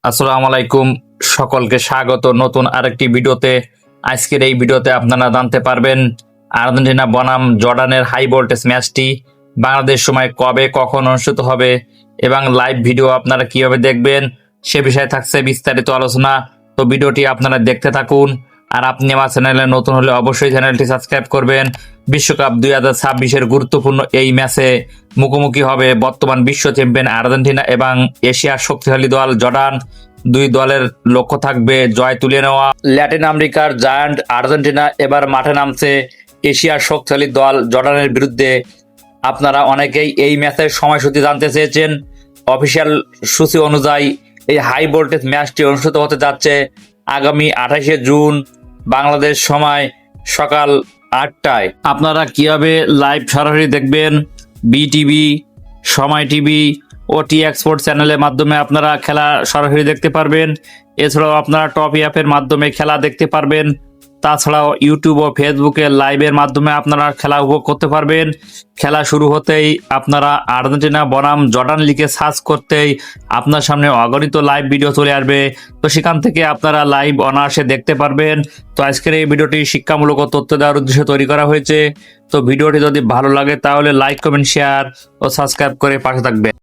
আসসালামু আলাইকুম, সকলকে স্বাগত নতুন আরেকটি ভিডিওতে। আজকের এই ভিডিওতে আপনারা জানতে পারবেন আর্জেন্টিনা বনাম জর্ডানের হাই ভোল্টেজ ম্যাচটি বাংলাদেশ সময় কবে কখন অনুষ্ঠিত হবে এবং লাইভ ভিডিও আপনারা কিভাবে দেখবেন সে বিষয়ে থাকছে বিস্তারিত আলোচনা। তো ভিডিওটি আপনারা দেখতে থাকুন। আর আপনি আমার চ্যানেলে নতুন হলে অবশ্যই চ্যানেলটি সাবস্ক্রাইব করবেন। বিশ্বকাপ 2026-এর গুরুত্বপূর্ণ এই ম্যাচে মুখোমুখি হবে বর্তমান বিশ্ব চ্যাম্পিয়ন আর্জেন্টিনা এবং এশিয়ার শক্তিশালী দল জর্ডান। দুই দলের লক্ষ্য থাকবে জয় তুলে নেওয়া। ল্যাটিন আমেরিকার জায়ান্ট আর্জেন্টিনা এবার মাঠে নামছে এশিয়ার শক্তিশালী দল জর্ডানের বিরুদ্ধে। আপনারা অনেকেই এই ম্যাচের সময়সূচি জানতে চেয়েছেন। অফিসিয়াল সূচি অনুযায়ী এই হাই ভোল্টেজ ম্যাচটি অনুষ্ঠিত হতে যাচ্ছে আগামী 28শে জুন বাংলাদেশ সময় সকাল 8টায়। আপনারা কিভাবে লাইভ সরাসরি দেখবেন? বিটিভি, সময় টিভি ও টি এক্সপোর্ট চ্যানেলের মাধ্যমে আপনারা খেলা সরাসরি দেখতে পারবেন। এছাড়াও আপনারা টপ অ্যাপের মাধ্যমে খেলা দেখতে পারবেন। তাছাড়াও ইউটিউব ও ফেসবুকের লাইভের মাধ্যমে আপনারা খেলা উপভোগ করতে পারবেন। খেলা শুরু হতেই আপনারা আর্জেন্টিনা বনাম জর্ডান লিগে সার্চ করতেই আপনার সামনে অগণিত লাইভ ভিডিও চলে আসবে। তো সেখান থেকে আপনারা লাইভ অনায়াসে দেখতে পারবেন। তো আজকের এই ভিডিওটি শিক্ষামূলক ও তথ্য দেওয়ার উদ্দেশ্যে তৈরি করা হয়েছে। তো ভিডিওটি যদি ভালো লাগে তাহলে লাইক, কমেন্ট, শেয়ার ও সাবস্ক্রাইব করে পাশে থাকবেন।